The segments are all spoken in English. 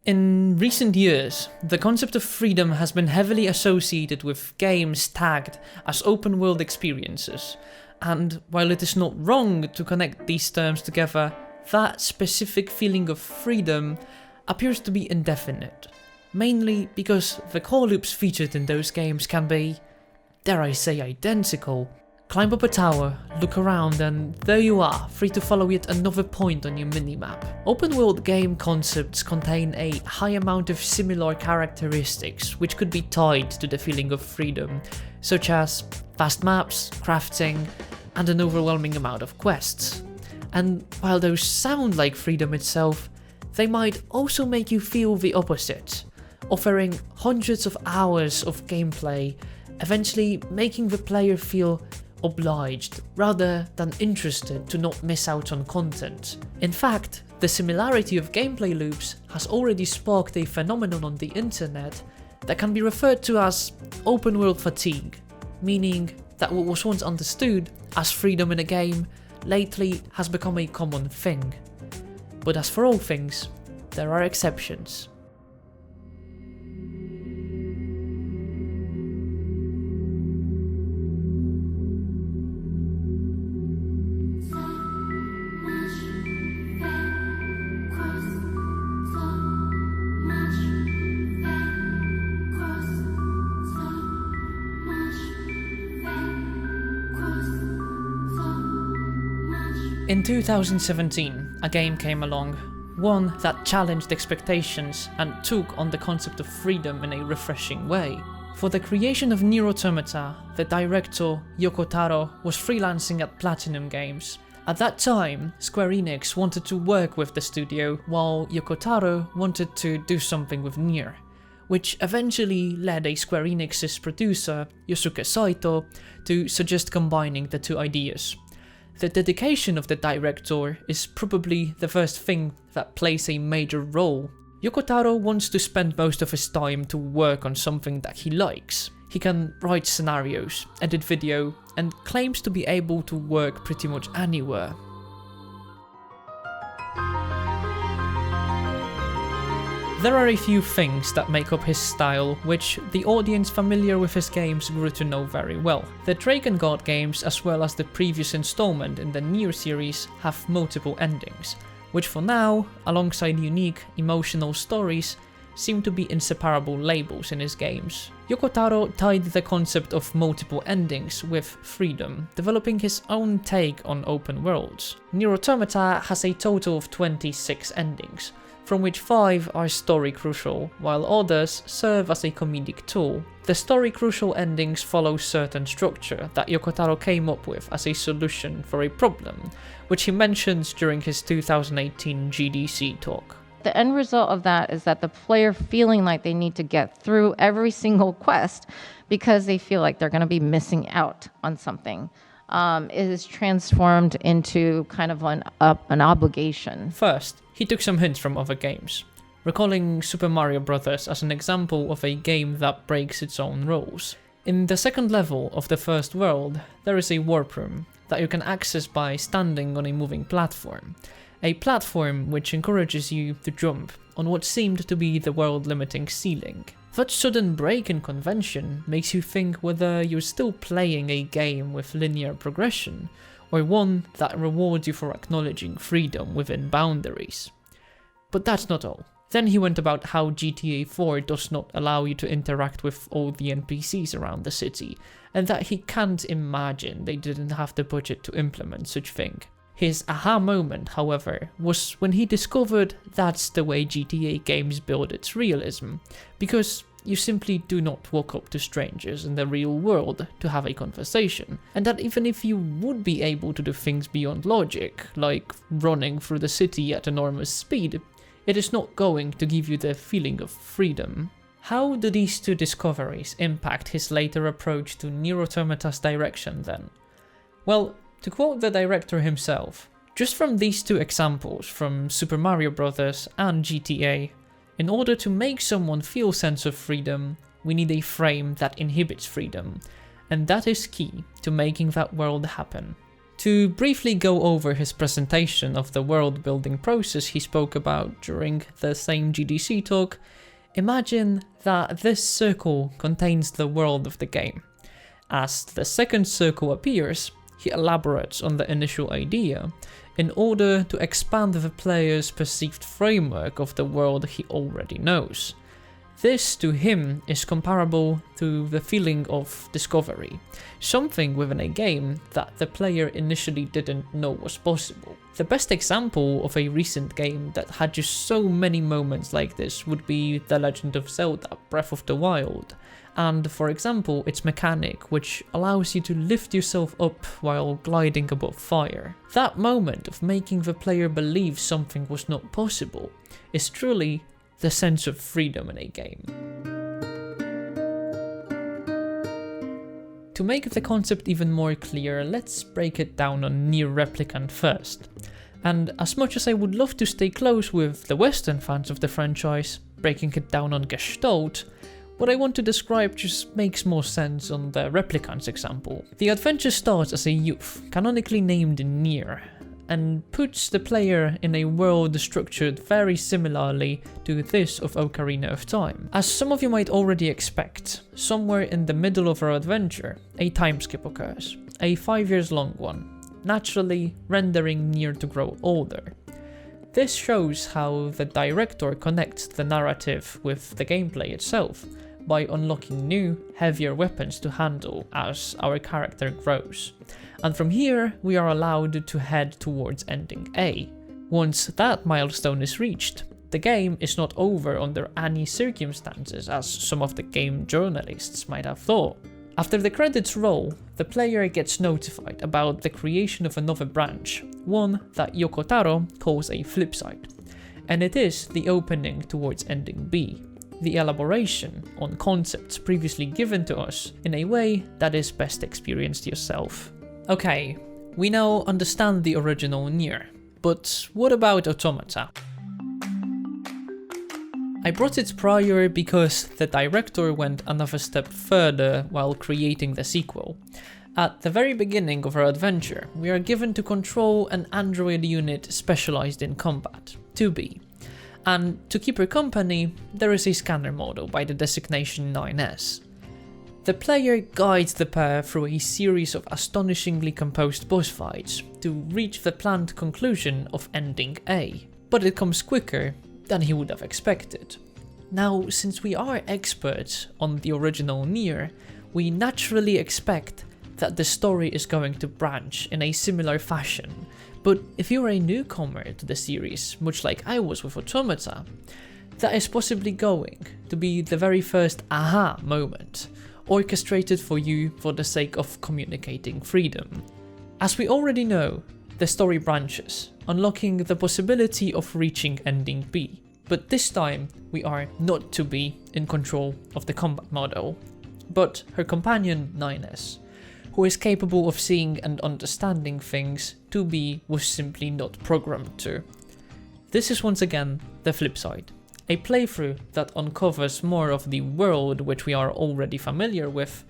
In recent years, the concept of freedom has been heavily associated with games tagged as open world experiences, and while it is not wrong to connect these terms together, that specific feeling of freedom appears to be indefinite, mainly because the core loops featured in those games can be, dare I say, identical. Climb up a tower, look around, and there you are, free to follow yet another point on your minimap. Open world game concepts contain a high amount of similar characteristics which could be tied to the feeling of freedom, such as fast maps, crafting, and an overwhelming amount of quests. And while those sound like freedom itself, they might also make you feel the opposite, offering hundreds of hours of gameplay, eventually making the player feel obliged rather than interested to not miss out on content. In fact, the similarity of gameplay loops has already sparked a phenomenon on the internet that can be referred to as open world fatigue, meaning that what was once understood as freedom in a game lately has become a common thing. But as for all things, there are exceptions. In 2017, a game came along, one that challenged expectations and took on the concept of freedom in a refreshing way. For the creation of NieR Automata, the director Yoko Taro was freelancing at Platinum Games. At that time, Square Enix wanted to work with the studio, while Yoko Taro wanted to do something with NieR, which eventually led a Square Enix's producer, Yosuke Saito, to suggest combining the two ideas. The dedication of the director is probably the first thing that plays a major role. Yoko Taro wants to spend most of his time to work on something that he likes. He can write scenarios, edit video, and claims to be able to work pretty much anywhere. There are a few things that make up his style, which the audience familiar with his games grew to know very well. The Drakengard games, as well as the previous installment in the NieR series, have multiple endings, which for now, alongside unique, emotional stories, seem to be inseparable labels in his games. Yoko Taro tied the concept of multiple endings with freedom, developing his own take on open worlds. NieR Automata has a total of 26 endings, from which 5 are story crucial, while others serve as a comedic tool. The story crucial endings follow certain structure that Yoko Taro came up with as a solution for a problem, which he mentions during his 2018 GDC talk. The end result of that is that the player feeling like they need to get through every single quest because they feel like they're going to be missing out on something. It is transformed into kind of an obligation. First, he took some hints from other games, recalling Super Mario Bros. As an example of a game that breaks its own rules. In the second level of the first world, there is a warp room that you can access by standing on a moving platform. A platform which encourages you to jump on what seemed to be the world-limiting ceiling. That sudden break in convention makes you think whether you're still playing a game with linear progression, or one that rewards you for acknowledging freedom within boundaries. But that's not all. Then he went about how GTA 4 does not allow you to interact with all the NPCs around the city, and that he can't imagine they didn't have the budget to implement such thing. His aha moment, however, was when he discovered that's the way GTA games build its realism, because you simply do not walk up to strangers in the real world to have a conversation, and that even if you would be able to do things beyond logic, like running through the city at enormous speed, it is not going to give you the feeling of freedom. How do these two discoveries impact his later approach to NieR Automata's direction then? Well, to quote the director himself, just from these two examples from Super Mario Bros. And GTA, in order to make someone feel sense of freedom, we need a frame that inhibits freedom, and that is key to making that world happen. To briefly go over his presentation of the world building process he spoke about during the same GDC talk, imagine that this circle contains the world of the game. As the second circle appears, he elaborates on the initial idea in order to expand the player's perceived framework of the world he already knows. This, to him, is comparable to the feeling of discovery, something within a game that the player initially didn't know was possible. The best example of a recent game that had just so many moments like this would be The Legend of Zelda: Breath of the Wild, and for example its mechanic which allows you to lift yourself up while gliding above fire. That moment of making the player believe something was not possible is truly the sense of freedom in a game. To make the concept even more clear, let's break it down on NieR Replicant first. And as much as I would love to stay close with the Western fans of the franchise, breaking it down on Gestalt, what I want to describe just makes more sense on the Replicant's example. The adventure starts as a youth, canonically named NieR, and puts the player in a world structured very similarly to this of Ocarina of Time. As some of you might already expect, somewhere in the middle of our adventure, a time skip occurs, a 5 years long one, naturally rendering NieR to grow older. This shows how the director connects the narrative with the gameplay itself, by unlocking new, heavier weapons to handle as our character grows. And from here, we are allowed to head towards ending A. Once that milestone is reached, the game is not over under any circumstances, as some of the game journalists might have thought. After the credits roll, the player gets notified about the creation of another branch, one that Yoko Taro calls a flip side, and it is the opening towards ending B, the elaboration on concepts previously given to us in a way that is best experienced yourself. Okay, we now understand the original NieR, but what about Automata? I brought it prior because the director went another step further while creating the sequel. At the very beginning of our adventure, we are given to control an android unit specialized in combat, 2B. And to keep her company, there is a scanner model by the designation 9S. The player guides the pair through a series of astonishingly composed boss fights to reach the planned conclusion of ending A, but it comes quicker than he would have expected. Now, since we are experts on the original NieR, we naturally expect that the story is going to branch in a similar fashion. But if you're a newcomer to the series, much like I was with Automata, that is possibly going to be the very first aha moment, orchestrated for you for the sake of communicating freedom. As we already know, the story branches, unlocking the possibility of reaching ending B, but this time we are not to be in control of the combat model, but her companion 9S, who is capable of seeing and understanding things 2B was simply not programmed to. This is once again the flip side, a playthrough that uncovers more of the world which we are already familiar with,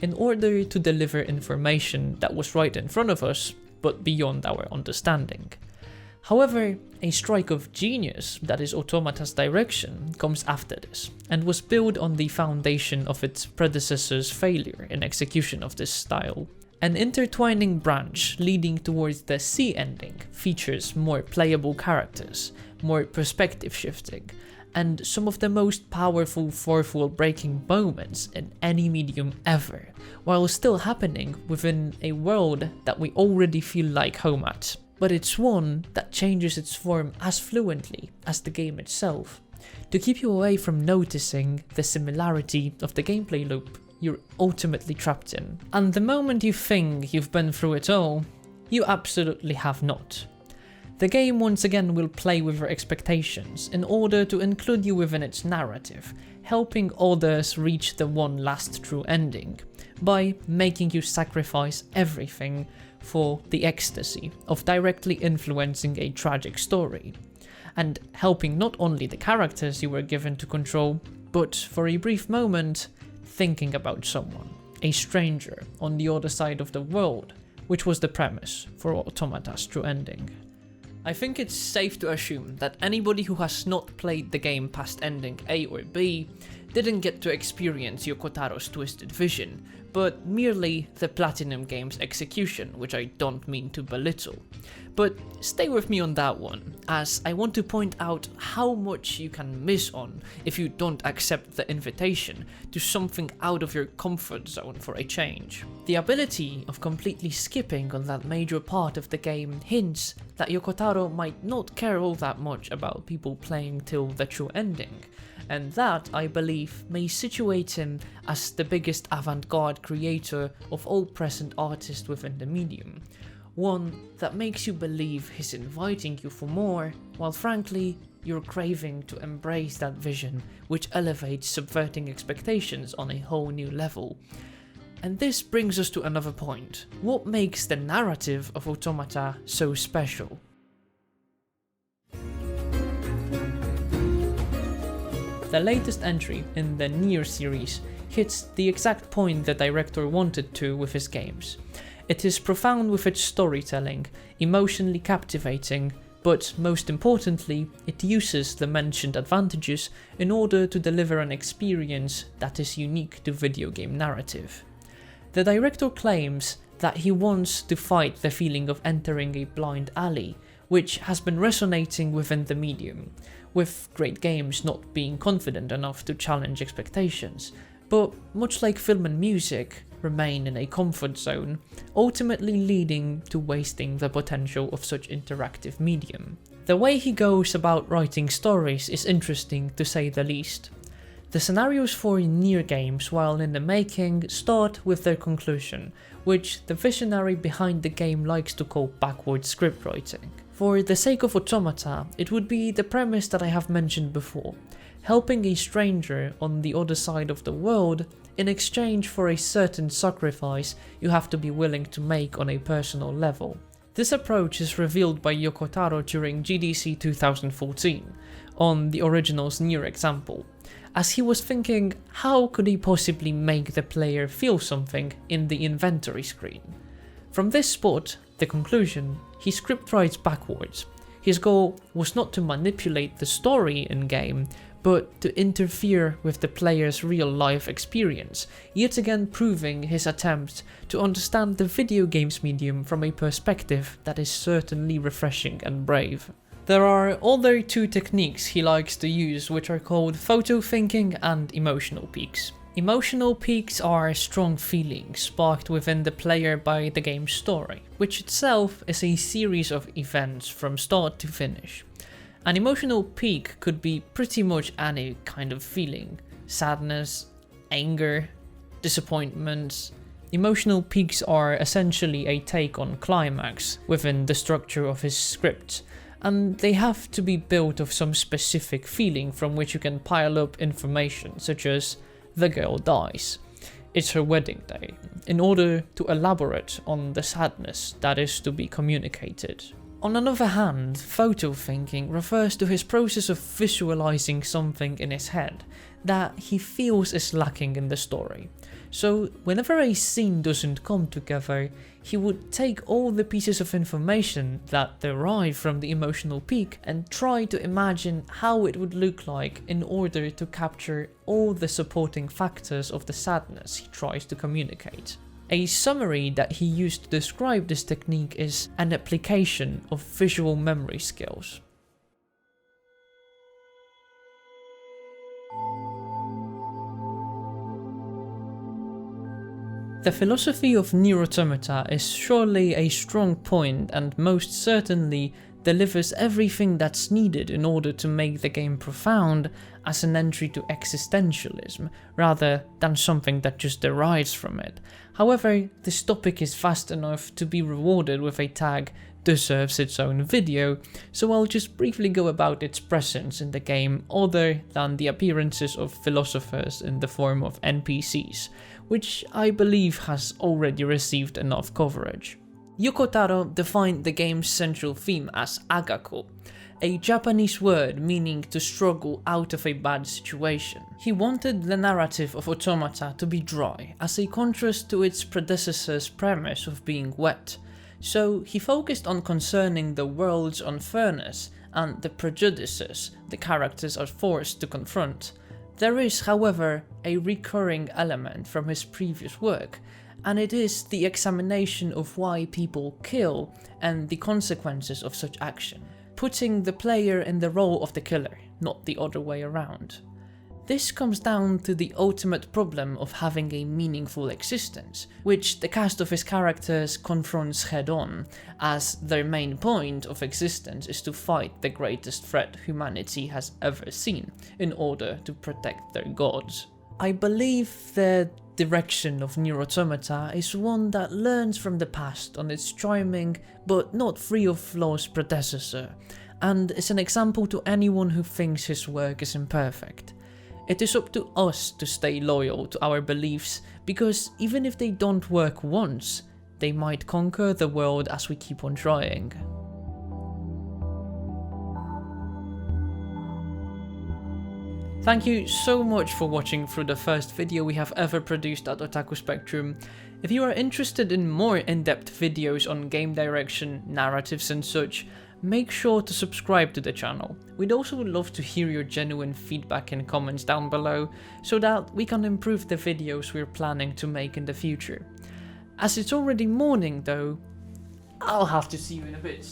in order to deliver information that was right in front of us, but beyond our understanding. However, a strike of genius, that is Automata's direction, comes after this, and was built on the foundation of its predecessor's failure in execution of this style. An intertwining branch leading towards the C ending features more playable characters, more perspective shifting, and some of the most powerful fourth wall breaking moments in any medium ever, while still happening within a world that we already feel like home at. But it's one that changes its form as fluently as the game itself, to keep you away from noticing the similarity of the gameplay loop you're ultimately trapped in. And the moment you think you've been through it all, you absolutely have not. The game once again will play with your expectations in order to include you within its narrative, helping others reach the one last true ending, by making you sacrifice everything for the ecstasy of directly influencing a tragic story, and helping not only the characters you were given to control, but for a brief moment, thinking about someone, a stranger on the other side of the world, which was the premise for Automata's true ending. I think it's safe to assume that anybody who has not played the game past ending A or B didn't get to experience Yoko Taro's twisted vision, but merely the Platinum game's execution, which I don't mean to belittle. But stay with me on that one, as I want to point out how much you can miss on if you don't accept the invitation to something out of your comfort zone for a change. The ability of completely skipping on that major part of the game hints that Yoko Taro might not care all that much about people playing till the true ending, and that, I believe, may situate him as the biggest avant-garde creator of all present artists within the medium. One that makes you believe he's inviting you for more, while frankly, you're craving to embrace that vision, which elevates subverting expectations on a whole new level. And this brings us to another point. What makes the narrative of Automata so special? The latest entry in the NieR series hits the exact point the director wanted to with his games. It is profound with its storytelling, emotionally captivating, but most importantly, it uses the mentioned advantages in order to deliver an experience that is unique to video game narrative. The director claims that he wants to fight the feeling of entering a blind alley, which has been resonating within the medium, with great games not being confident enough to challenge expectations, but much like film and music, remain in a comfort zone, ultimately leading to wasting the potential of such interactive medium. The way he goes about writing stories is interesting to say the least. The scenarios for NieR games while in the making start with their conclusion, which the visionary behind the game likes to call backwards scriptwriting. For the sake of Automata, it would be the premise that I have mentioned before, helping a stranger on the other side of the world in exchange for a certain sacrifice you have to be willing to make on a personal level. This approach is revealed by Yoko Taro during GDC 2014, on the original's NieR example, as he was thinking how could he possibly make the player feel something in the inventory screen. From this spot, the conclusion, he scriptwrites backwards. His goal was not to manipulate the story in-game, but to interfere with the player's real-life experience, yet again proving his attempt to understand the video games medium from a perspective that is certainly refreshing and brave. There are other two techniques he likes to use, which are called photo thinking and emotional peaks. Emotional peaks are strong feelings sparked within the player by the game's story, which itself is a series of events from start to finish. An emotional peak could be pretty much any kind of feeling: sadness, anger, disappointment. Emotional peaks are essentially a take on climax within the structure of his script, and they have to be built of some specific feeling from which you can pile up information, such as the girl dies, it's her wedding day, in order to elaborate on the sadness that is to be communicated. On another hand, photo thinking refers to his process of visualizing something in his head that he feels is lacking in the story. So whenever a scene doesn't come together, he would take all the pieces of information that derive from the emotional peak and try to imagine how it would look like in order to capture all the supporting factors of the sadness he tries to communicate. A summary that he used to describe this technique is an application of visual memory skills. The philosophy of NieR Automata is surely a strong point and most certainly delivers everything that's needed in order to make the game profound as an entry to existentialism, rather than something that just derives from it. However, this topic is vast enough to be rewarded with a tag deserves its own video, so I'll just briefly go about its presence in the game other than the appearances of philosophers in the form of NPCs, which I believe has already received enough coverage. Yoko Taro defined the game's central theme as agaku, a Japanese word meaning to struggle out of a bad situation. He wanted the narrative of Automata to be dry, as a contrast to its predecessor's premise of being wet, so he focused on concerning the world's unfairness and the prejudices the characters are forced to confront. There is, however, a recurring element from his previous work, and it is the examination of why people kill and the consequences of such action, putting the player in the role of the killer, not the other way around. This comes down to the ultimate problem of having a meaningful existence, which the cast of his characters confronts head-on, as their main point of existence is to fight the greatest threat humanity has ever seen, in order to protect their gods. I believe the direction of NieR Automata is one that learns from the past on its charming, but not free of flaws predecessor, and is an example to anyone who thinks his work is imperfect. It is up to us to stay loyal to our beliefs, because even if they don't work once, they might conquer the world as we keep on trying. Thank you so much for watching through the first video we have ever produced at Otaku Spectrum. If you are interested in more in-depth videos on game direction, narratives and such, make sure to subscribe to the channel. We'd also love to hear your genuine feedback and comments down below, so that we can improve the videos we're planning to make in the future. As it's already morning though, I'll have to see you in a bit.